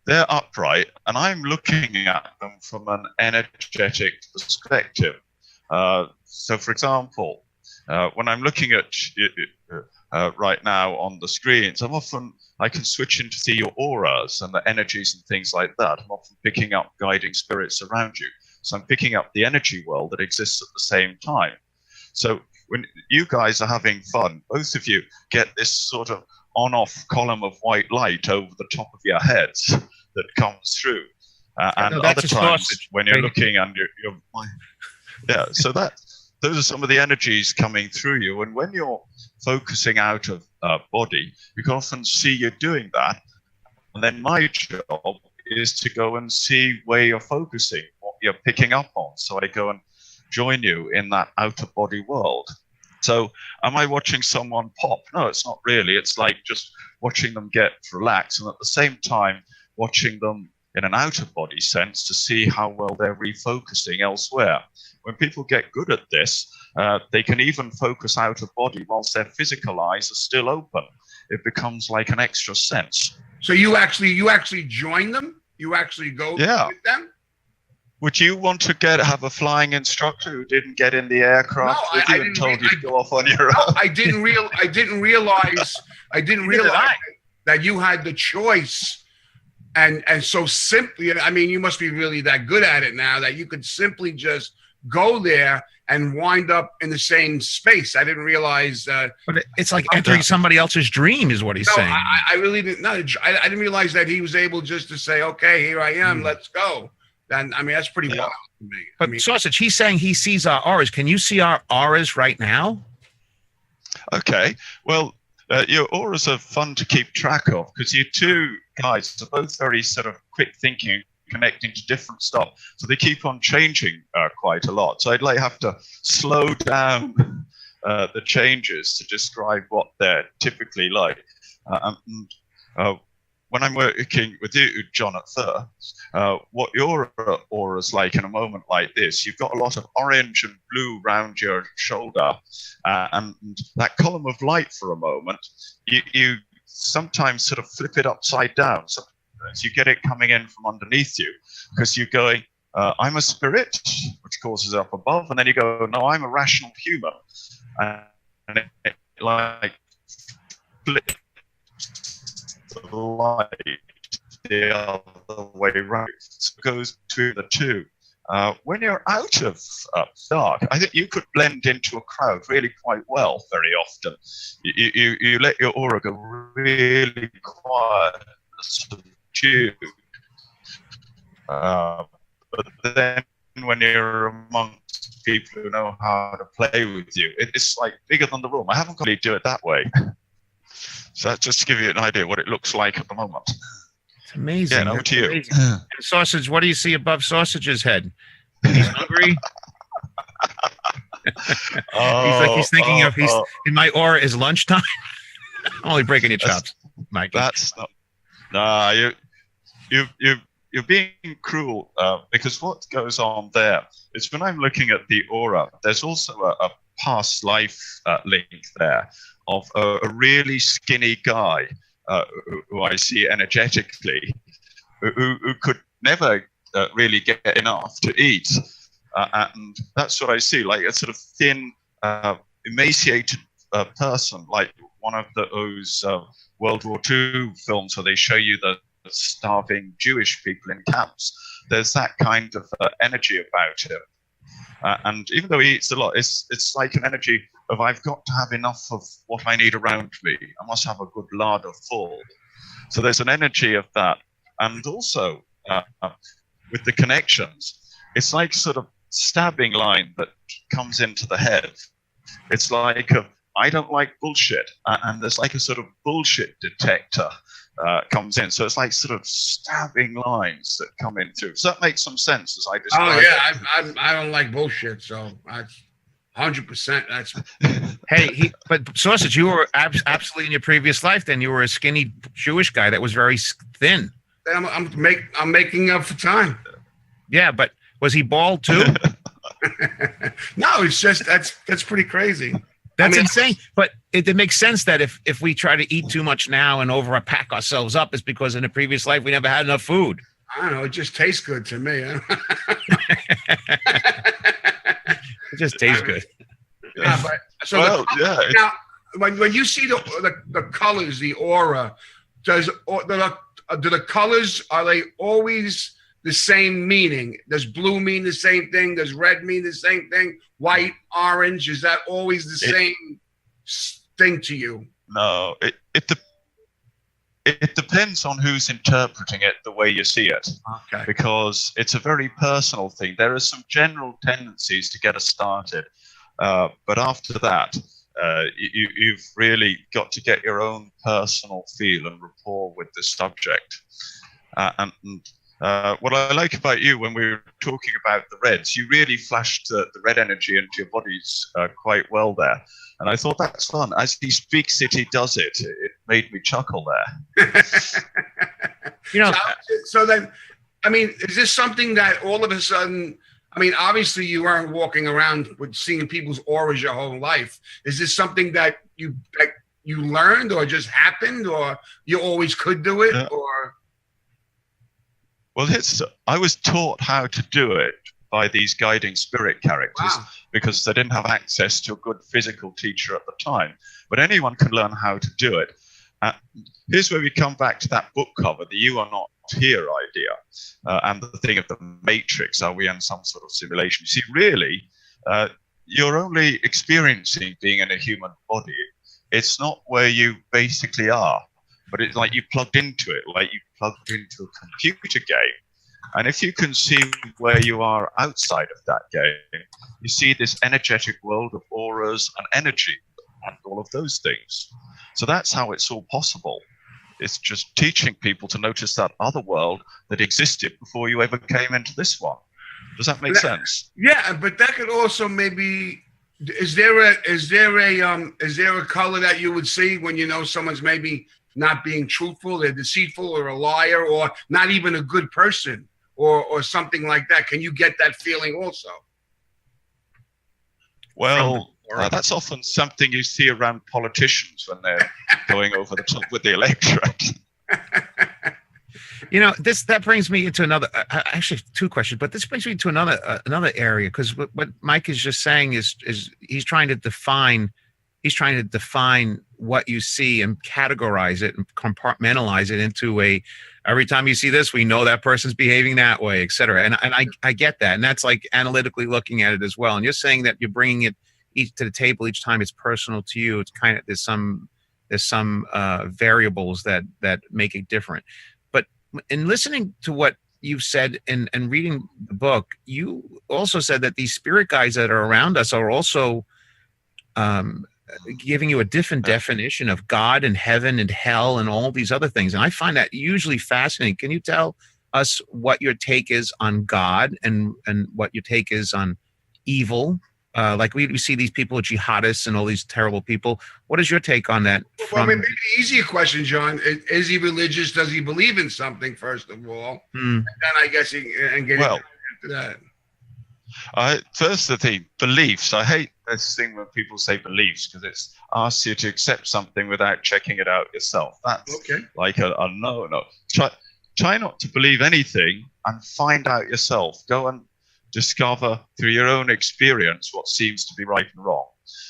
they're upright, and I'm looking at them from an energetic perspective. So, for example, when I'm looking at right now on the screens, I'm often I can switch in to see your auras and the energies and things like that. I'm often picking up guiding spirits around you. So I'm picking up the energy world that exists at the same time. So when you guys are having fun, both of you get this sort of on-off column of white light over the top of your heads that comes through. And other times when you're looking and you're yeah, so those are some of the energies coming through you. And when you're focusing out of body, you can often see you're doing that. And then my job is to go and see where you're focusing, what you're picking up on. So I go and join you in that outer body world. So am I watching someone pop? No, it's not really. It's like just watching them get relaxed and at the same time watching them in an outer body sense to see how well they're refocusing elsewhere. When people get good at this, they can even focus out of body whilst their physical eyes are still open. It becomes like an extra sense. So you actually join them? You actually go with them? Would you want to have a flying instructor who didn't get in the aircraft with you and told you to go off on your own? I didn't realize that you had the choice. And so simply, I mean, you must be really that good at it now that you could simply just go there and wind up in the same space. I didn't realize. But it's like entering somebody else's dream is what he's saying. I really didn't know. I didn't realize that he was able just to say, okay, here I am, let's go. Then, I mean, that's pretty wild to me. But Sausage, he's saying he sees our auras. Can you see our auras right now? Okay. Well, your auras are fun to keep track of because you two guys are both very sort of quick thinking, connecting to different stuff. So they keep on changing quite a lot. So I'd have to slow down the changes to describe what they're typically like. When I'm working with you, John, at first, what your aura is like in a moment like this, you've got a lot of orange and blue around your shoulder, and that column of light for a moment, you sometimes sort of flip it upside down. Sometimes you get it coming in from underneath you because you're going, I'm a spirit, which causes up above, and then you go, no, I'm a rational human. And it like flips the light the other way around. So it goes between the two. When you're out of dark, I think you could blend into a crowd really quite well very often. You let your aura go really quiet, subdued. But then when you're amongst people who know how to play with you, it's like bigger than the room. I haven't got to do it that way. So that's just to give you an idea what it looks like at the moment. It's amazing. Yeah, over to you. Sausage, what do you see above Sausage's head? He's hungry. He's thinking of in my aura is lunchtime. I'm only breaking your chops, Mikey. That's not. Nah, you're being cruel because what goes on there is when I'm looking at the aura, there's also a past life link there of a really skinny guy who I see energetically, who could never really get enough to eat. And that's what I see, like a sort of thin, emaciated person, like one of those World War II films where they show you the starving Jewish people in camps. There's that kind of energy about him. And even though he eats a lot, it's like an energy of I've got to have enough of what I need around me. I must have a good larder full. So there's an energy of that. And also with the connections, it's like sort of stabbing line that comes into the head. It's like I don't like bullshit. And there's like a sort of bullshit detector comes in. So it's like sort of stabbing lines that come in through. So that makes some sense as I describe it. I don't like bullshit. So that's 100%. That's hey, but Sausage, you were absolutely in your previous life. Then you were a skinny Jewish guy that was very thin. I'm making up for time. Yeah, but was he bald too? No, it's just that's pretty crazy. That's insane. But it makes sense that if we try to eat too much now and overpack ourselves up, it's because in a previous life we never had enough food. I don't know. It just tastes good to me. It just tastes good. Now, when you see the colors, the aura, do the colors, are they always the same meaning? Does blue mean the same thing? Does red mean the same thing? White, orange, is that always the same thing to you? No, it depends on who's interpreting it the way you see it. Okay. Because it's a very personal thing. There are some general tendencies to get us started, but after that, you've really got to get your own personal feel and rapport with the subject. And what I like about you, when we were talking about the reds, you really flashed the red energy into your bodies quite well there. And I thought that's fun. As he speaks it, he does it. It made me chuckle there. So then, I mean, is this something that all of a sudden, I mean, obviously you weren't walking around with seeing people's auras your whole life. Is this something that you learned or just happened, or you always could do it? Or well, I was taught how to do it by these guiding spirit characters. Wow. Because they didn't have access to a good physical teacher at the time. But anyone can learn how to do it. Here's where we come back to that book cover, the "You Are Not Here" idea, and the thing of the Matrix. Are we in some sort of simulation? You see, really, you're only experiencing being in a human body. It's not where you basically are, but it's like you plugged into it, like you plugged into a computer game. And if you can see where you are outside of that game, you see this energetic world of auras and energy and all of those things. So that's how it's all possible. It's just teaching people to notice that other world that existed before you ever came into this one. Does that make sense? Yeah, but that could also maybe. Is there a color that you would see when you know someone's maybe not being truthful, they're deceitful, or a liar, or not even a good person? Or something like that. Can you get that feeling also? Well, that's often something you see around politicians when they're going over the top with the electorate. That brings me into another. Actually, two questions, but this brings me to another area, because what Mike is just saying is he's trying to define what you see and categorize it and compartmentalize it into every time you see this, we know that person's behaving that way, et cetera. And I get that. And that's like analytically looking at it as well. And you're saying that you're bringing it to the table each time it's personal to you. It's kind of, there's some variables that make it different. But in listening to what you've said and reading the book, you also said that these spirit guides that are around us are also giving you a different definition of God and heaven and hell and all these other things. And I find that usually fascinating. Can you tell us what your take is on God and what your take is on evil? Like we see these people, jihadists and all these terrible people. What is your take on that? Well, maybe the easier question, John, is he religious? Does he believe in something, first of all? And then I guess into that. First, the thing, beliefs. I hate this thing when people say beliefs, because it asks you to accept something without checking it out yourself. That's like a no. Try not to believe anything and find out yourself. Go and discover through your own experience what seems to be right and wrong.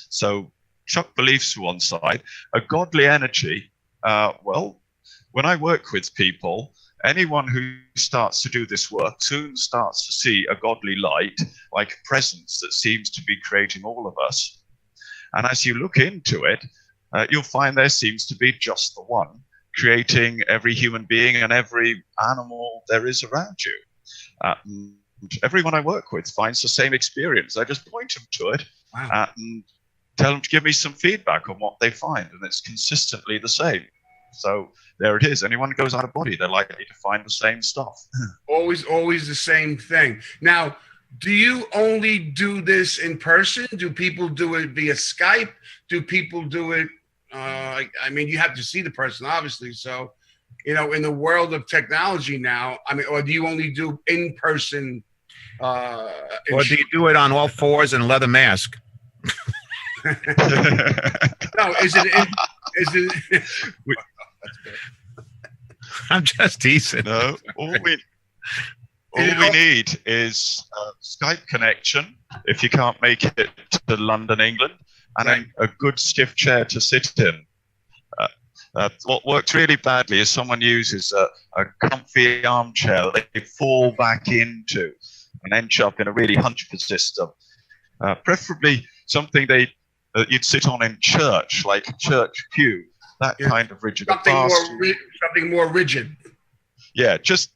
So chuck beliefs to one side. A godly energy, well, when I work with people, anyone who starts to do this work soon starts to see a godly light, like a presence that seems to be creating all of us. And as you look into it, you'll find there seems to be just the one, creating every human being and every animal there is around you. And everyone I work with finds the same experience. I just point them to it and tell them to give me some feedback on what they find, and it's consistently the same. So there it is. Anyone goes out of body, they're likely to find the same stuff. Always the same thing. Now, do you only do this in person? Do people do it via Skype? Do people do it? I mean, you have to see the person, obviously. So, in the world of technology now, I mean, or do you only do in person? Or do you do it on all fours and a leather mask? No, is it? I'm just teasing. No, all we need is a Skype connection if you can't make it to London, England, and a good stiff chair to sit in. What works really badly is someone uses a comfy armchair that they fall back into and end up in a really hunched system. Preferably something you'd sit on in church, like a church pew, that kind of rigid. Something more rigid. Yeah, just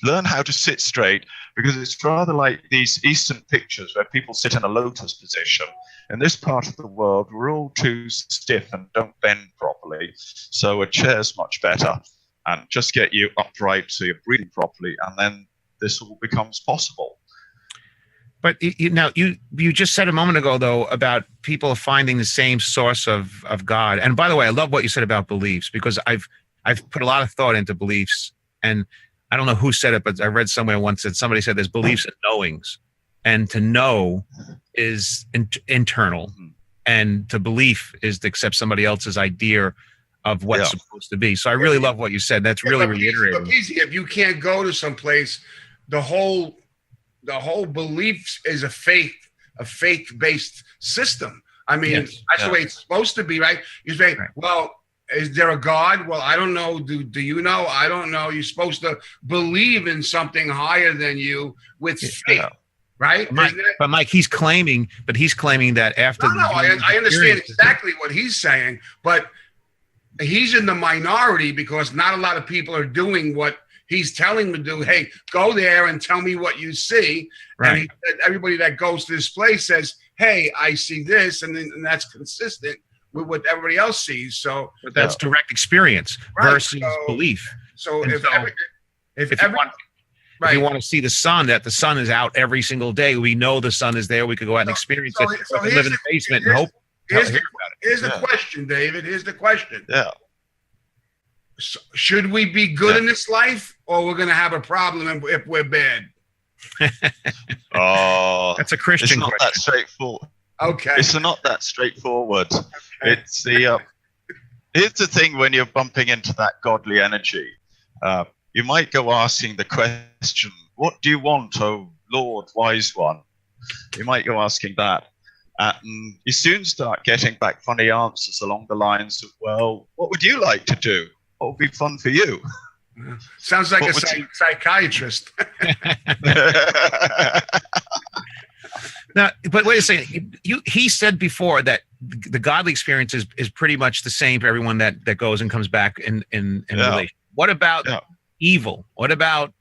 learn how to sit straight, because it's rather like these Eastern pictures where people sit in a lotus position. In this part of the world, we're all too stiff and don't bend properly. So a chair's much better, and just get you upright so you're breathing properly, and then this all becomes possible. But you just said a moment ago, though, about people finding the same source of God. And by the way, I love what you said about beliefs, because I've put a lot of thought into beliefs. And I don't know who said it, but I read somewhere once that somebody said there's beliefs and knowings. And to know is internal. And to belief is to accept somebody else's idea of what's supposed to be. So I really love what you said. That's really reiterating. If you can't go to some place, the whole belief is a faith-based system. I mean, that's the way it's supposed to be, right? You say, well, is there a God? Well, I don't know. Do you know? I don't know. You're supposed to believe in something higher than you with faith, right? But Mike, he's claiming that after. No, I understand exactly what he's saying, but he's in the minority because not a lot of people are doing what he's telling them to do. Hey, go there and tell me what you see. Right. And everybody that goes to this place says, hey, I see this. And that's consistent with what everybody else sees. So that's direct experience versus belief. So if you want to see the sun, that the sun is out every single day, we know the sun is there. We could go out and experience it. So we live in the basement and hope. Here's the question, David. Here's the question. Yeah. So should we be good in this life, or we're going to have a problem if we're bad? That's a Christian question. It's not that straightforward. Okay. It's not that straightforward. Okay. It's the here's the thing: when you're bumping into that godly energy, you might go asking the question, "What do you want, oh Lord, wise one?" You might go asking that. And you soon start getting back funny answers along the lines of, well, what would you like to do? What would be fun for you? Sounds like a psychiatrist. Now, but wait a second. He said before that the godly experience is pretty much the same for everyone that goes and comes back in relation. What about evil? What about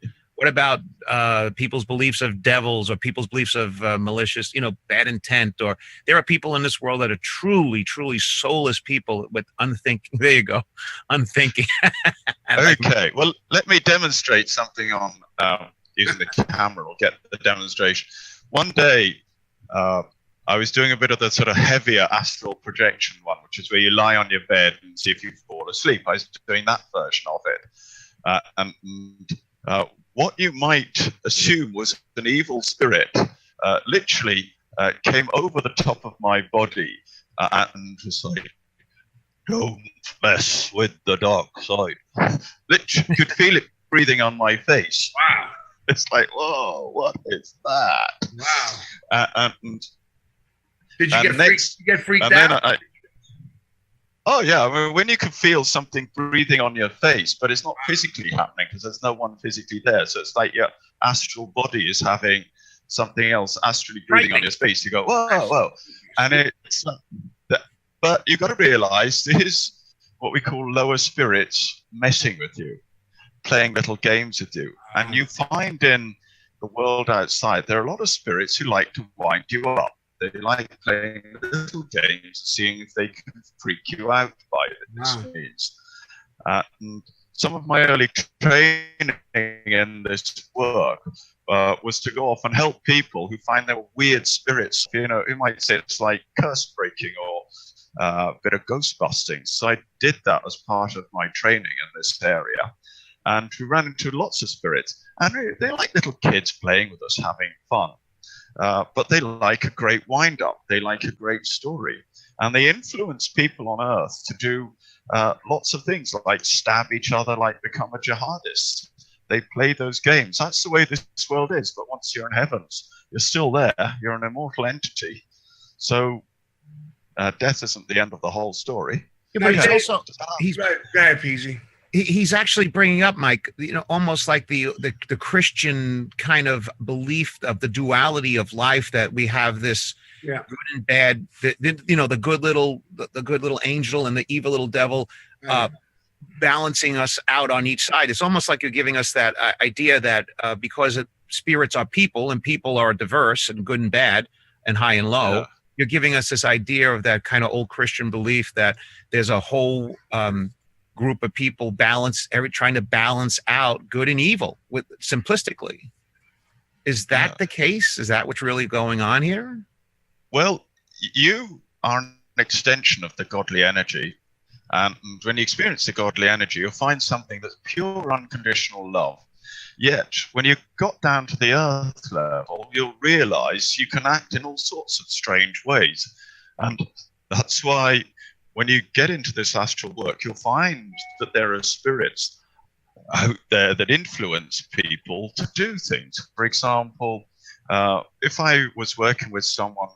people's beliefs of devils, or people's beliefs of malicious, bad intent? Or there are people in this world that are truly, truly soulless people with unthinking. There you go, unthinking. Okay, well, let me demonstrate something on using the camera. We'll get the demonstration. One day, I was doing a bit of the sort of heavier astral projection one, which is where you lie on your bed and see if you fall asleep. I was doing that version of it, and what you might assume was an evil spirit literally came over the top of my body and was like, "Don't mess with the dark side." Literally, you could feel it breathing on my face. Wow. It's like, whoa, what is that? Wow. And did you get freaked out? Oh, yeah. I mean, when you can feel something breathing on your face, but it's not physically happening because there's no one physically there. So it's like your astral body is having something else astrally breathing on your face. You go, whoa, whoa. And it's, but you've got to realize this is what we call lower spirits messing with you, playing little games with you. And you find in the world outside, there are a lot of spirits who like to wind you up. They like playing little games, seeing if they can freak you out by this means. And some of my early training in this work was to go off and help people who find there were weird spirits. You might say it's like curse breaking or a bit of ghost busting. So I did that as part of my training in this area. And we ran into lots of spirits. And they're like little kids playing with us, having fun. But they like a great wind-up. They like a great story. And they influence people on Earth to do lots of things, like stab each other, like become a jihadist. They play those games. That's the way this world is. But once you're in heavens, you're still there. You're an immortal entity. So death isn't the end of the whole story. Yeah, but he's also he's Go ahead, Pizzi. He's actually bringing up, Mike, almost like the Christian kind of belief of the duality of life, that we have this good and bad, the good little angel and the evil little devil, balancing us out on each side. It's almost like you're giving us that idea that because spirits are people and people are diverse and good and bad and high and low, you're giving us this idea of that kind of old Christian belief that there's a whole group of people trying to balance out good and evil with simplistically. Is that the case? Is that what's really going on here? Well, you are an extension of the godly energy. And when you experience the godly energy, you'll find something that's pure unconditional love. Yet, when you got down to the earth level, you'll realize you can act in all sorts of strange ways. And that's why when you get into this astral work, you'll find that there are spirits out there that influence people to do things. For example, if I was working with someone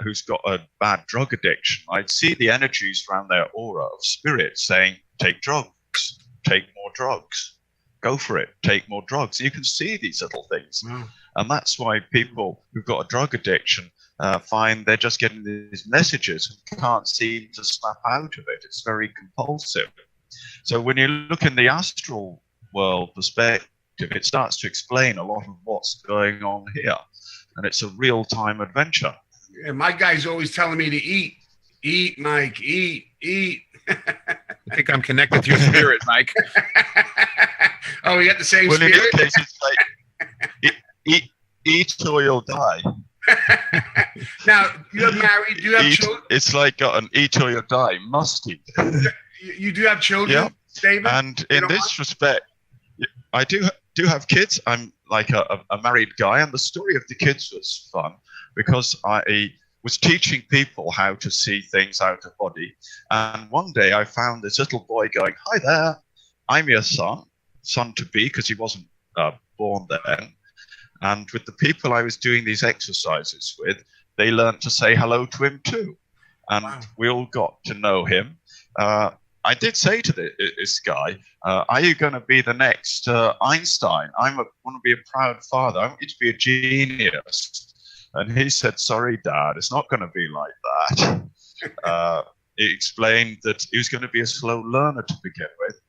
who's got a bad drug addiction, I'd see the energies around their aura of spirits saying, take drugs, take more drugs, go for it, take more drugs. You can see these little things. Wow. And that's why people who've got a drug addiction find they're just getting these messages and can't seem to snap out of it. It's very compulsive. So when you look in the astral world perspective, it starts to explain a lot of what's going on here. And it's a real-time adventure. Yeah, my guy's always telling me to eat. Eat, Mike, eat. I think I'm connected to your spirit, Mike. Oh, we got the same spirit? In your case, it's like, eat or you'll die. Now, you're married. Do you have children? It's like an eat or you'll die. Must eat. You do have children, David? And in this respect, I do have kids. I'm like a married guy, and the story of the kids was fun because I was teaching people how to see things out of body. And one day I found this little boy going, "Hi there, I'm your son to be," because he wasn't born then. And with the people I was doing these exercises with, they learned to say hello to him too. And we all got to know him. I did say to this guy, are you going to be the next Einstein? I want to be a proud father. I want you to be a genius. And he said, sorry, Dad, it's not going to be like that. He explained that he was going to be a slow learner to begin with.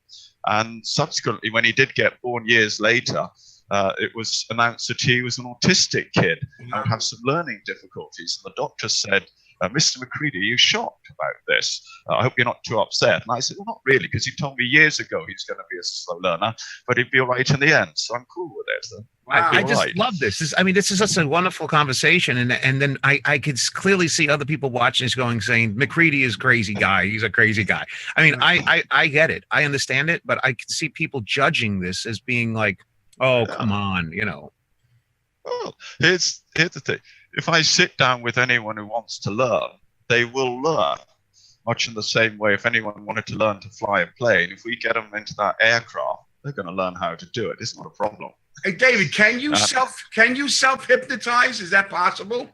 And subsequently, when he did get born years later, it was announced that he was an autistic kid and would have some learning difficulties. And the doctor said, Mr. McCready, are you shocked about this? I hope you're not too upset. And I said, well, not really, because he told me years ago he was going to be a slow learner, but he'd be all right in the end. So I'm cool with it. Wow. I just love this. This is such a wonderful conversation. And then I could clearly see other people watching this saying, McCready is a crazy guy. He's a crazy guy. I mean, I get it. I understand it, but I can see people judging this as being like, oh, come on, Well, here's the thing. If I sit down with anyone who wants to learn, they will learn. Much in the same way, if anyone wanted to learn to fly a plane, if we get them into that aircraft, they're going to learn how to do it. It's not a problem. Hey, David, can you self-hypnotize? Is that possible?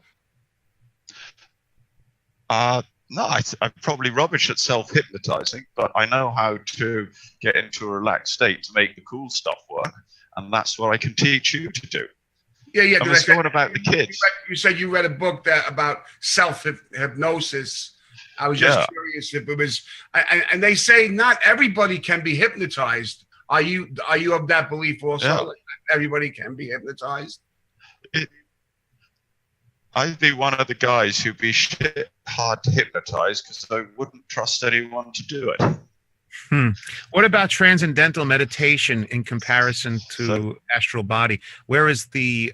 No, I'm probably rubbish at self-hypnotizing, but I know how to get into a relaxed state to make the cool stuff work, and that's what I can teach you to do. Yeah. What about the kids? You said you read a book about self-hypnosis. I was just curious if it was, and they say not everybody can be hypnotized. Are you of that belief also? Yeah. Everybody can be hypnotized? I'd be one of the guys who'd be shit hard to hypnotize because I wouldn't trust anyone to do it. What about transcendental meditation in comparison to astral body? Where is the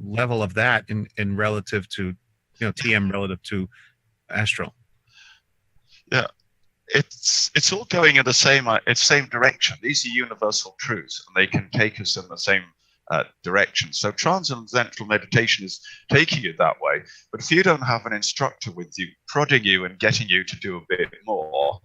level of that in relative to, TM relative to astral? Yeah, it's all going in the same direction. These are universal truths, and they can take us in the same direction. So transcendental meditation is taking you that way. But if you don't have an instructor with you, prodding you and getting you to do a bit more,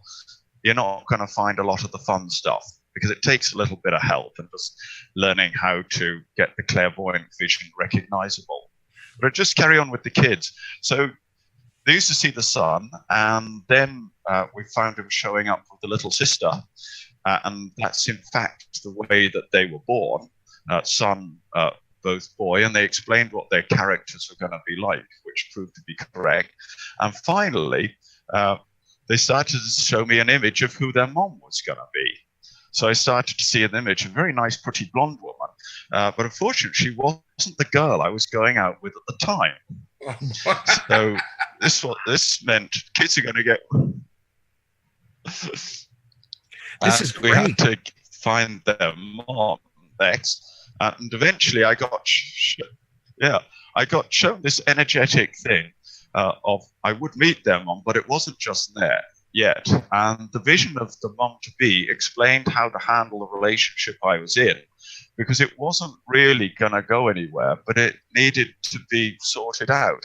you're not going to find a lot of the fun stuff, because it takes a little bit of help and just learning how to get the clairvoyant vision recognizable. But I'll just carry on with the kids. So they used to see the sun, and then we found him showing up with the little sister. And that's in fact the way that they were born, son, both boy, and they explained what their characters were going to be like, which proved to be correct. And finally, they started to show me an image of who their mom was going to be. So I started to see an image of a very nice, pretty blonde woman. But unfortunately, she wasn't the girl I was going out with at the time. So this meant kids are going to get... This is great. We had to find their mom next. And eventually I got shown this energetic thing of I would meet their mom, but it wasn't just there yet. And the vision of the mom to be explained how to handle the relationship I was in, because it wasn't really going to go anywhere, but it needed to be sorted out.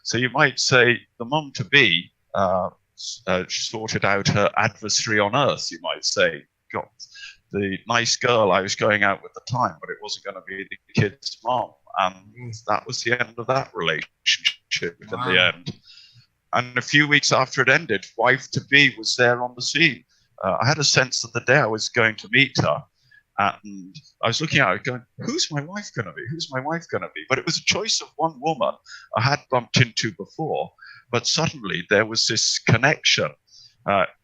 So you might say the mom to be sorted out her adversary on earth, you might say. Got the nice girl I was going out with at the time, but it wasn't going to be the kid's mom. And that was the end of that relationship in the end. And a few weeks after it ended, wife-to-be was there on the scene. I had a sense that the day I was going to meet her, and I was looking at her going, who's my wife going to be? Who's my wife going to be? But it was a choice of one woman I had bumped into before, but suddenly there was this connection.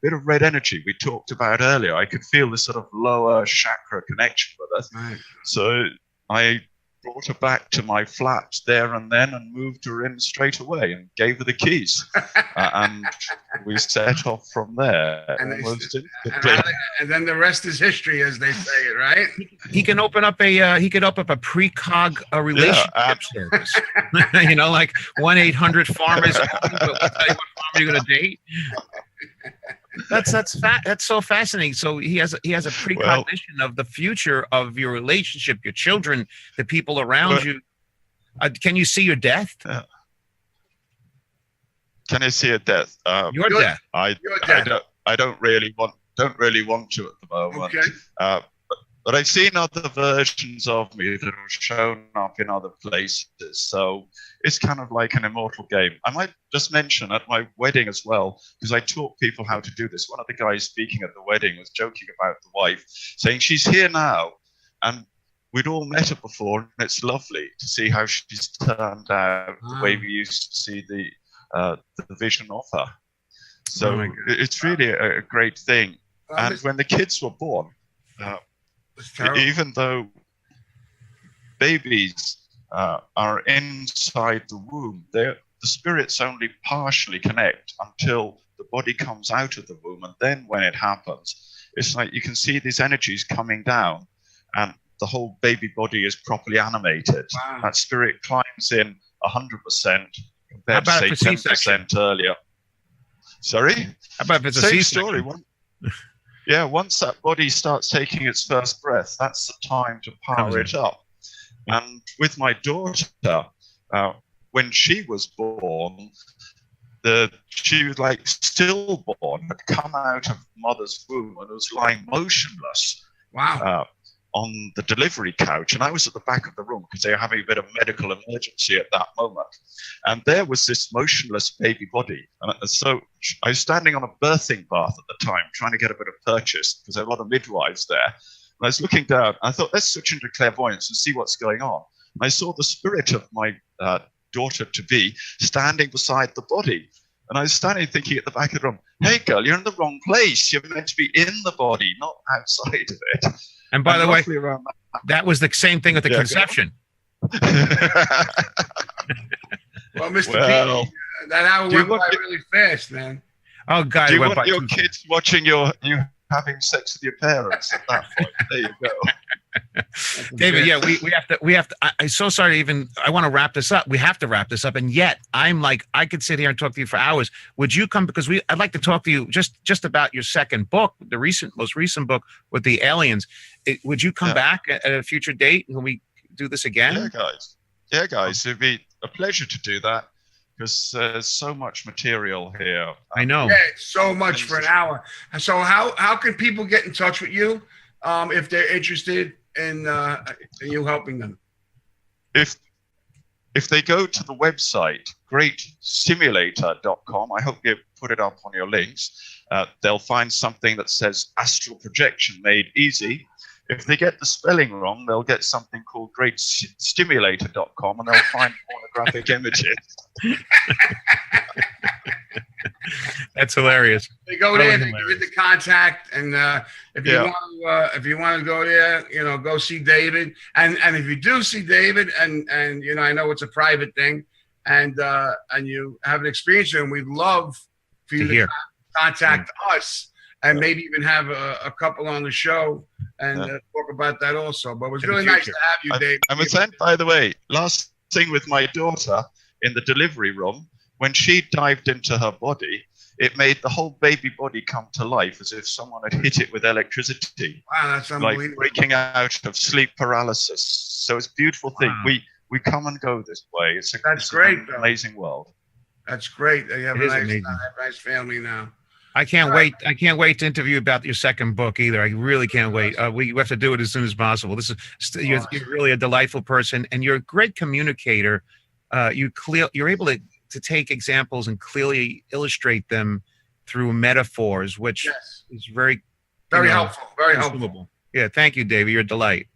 Bit of red energy we talked about earlier. I could feel this sort of lower chakra connection with us. Right. So I brought her back to my flat there and then and moved her in straight away and gave her the keys. And we set off from there almost instantly. And then the rest is history, as they say it, right? He can open up a precog relationship service. You know, like 1-800-Farmers. We'll tell you what farmer you're going to date. That's so fascinating. So he has a precognition of the future of your relationship, your children, the people around you. Can you see your death? Can I see a death? Your death. I don't really want to at the moment. Okay. But I've seen other versions of me that have shown up in other places. So it's kind of like an immortal game. I might just mention at my wedding as well, because I taught people how to do this. One of the guys speaking at the wedding was joking about the wife, saying she's here now. And we'd all met her before, and it's lovely to see how she's turned out the way we used to see the vision of her. So it's really a great thing. And when the kids were born, even though babies are inside the womb, the spirits only partially connect until the body comes out of the womb. And then when it happens, it's like you can see these energies coming down and the whole baby body is properly animated. Wow. That spirit climbs in 100% compared to, say, 10% earlier. Sorry? How about if it's a Same C-section? story. Yeah, once that body starts taking its first breath, that's the time to power it up. And with my daughter, when she was born, she was like stillborn, had come out of mother's womb and was lying motionless. Wow. On the delivery couch, and I was at the back of the room because they were having a bit of medical emergency at that moment. And there was this motionless baby body. And so I was standing on a birthing bath at the time, trying to get a bit of purchase because there were a lot of midwives there. And I was looking down. I thought, let's switch into clairvoyance and see what's going on. And I saw the spirit of my daughter-to-be standing beside the body. And I was standing thinking at the back of the room, hey, girl, you're in the wrong place. You're meant to be in the body, not outside of it. And by the way, that was the same thing with the conception. Well, Mr. P, that hour went by really fast, man. Oh, God. Do you want your kids watching you having sex with your parents at that point? There you go. David, yeah, we have to. I'm so sorry to even. I want to wrap this up. We have to wrap this up, and yet I'm like, I could sit here and talk to you for hours. Would you come? Because I'd like to talk to you just about your second book, the most recent book with the aliens. Would you come back at a future date when we do this again? Yeah, guys, it'd be a pleasure to do that because there's so much material here. I know. Yeah, so much for an hour. So how can people get in touch with you if they're interested in you helping them? If they go to the website, greatsimulator.com, I hope you put it up on your links, they'll find something that says astral projection made easy. If they get the spelling wrong, they'll get something called greatstimulator.com, and they'll find pornographic images. That's hilarious. They go there, they get the contact, and if you want to go there, go see David. And if you do see David, and I know it's a private thing, and you have an experience, and we'd love for you to contact us, and maybe even have a couple on the show and talk about that also. But it was really nice to have you, Dave. I was saying, by the way, last thing with my daughter in the delivery room, when she dived into her body, it made the whole baby body come to life as if someone had hit it with electricity. Wow, that's unbelievable. Like breaking out of sleep paralysis. So it's a beautiful thing. Wow. We come and go this way. It's great, an amazing world. That's great. You have a nice family now. I can't wait. I can't wait to interview about your second book either. I really can't wait. We have to do it as soon as possible. This is you're really a delightful person, and you're a great communicator. You're able to take examples and clearly illustrate them through metaphors, which is very helpful. Very helpful. Yeah, thank you, David. You're a delight.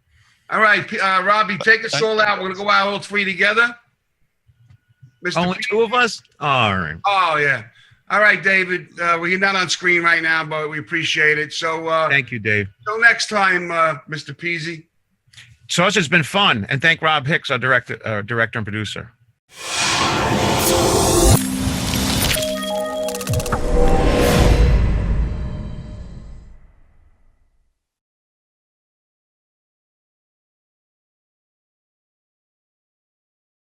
All right, Robbie, take us all out. We're gonna go out all three together. Mr. Only two of us? All right. Oh yeah. All right, David. You're not on screen right now, but we appreciate it. So thank you, Dave. Till next time, Mr. Pizzi. So it's been fun, and thank Rob Hix, our director and producer.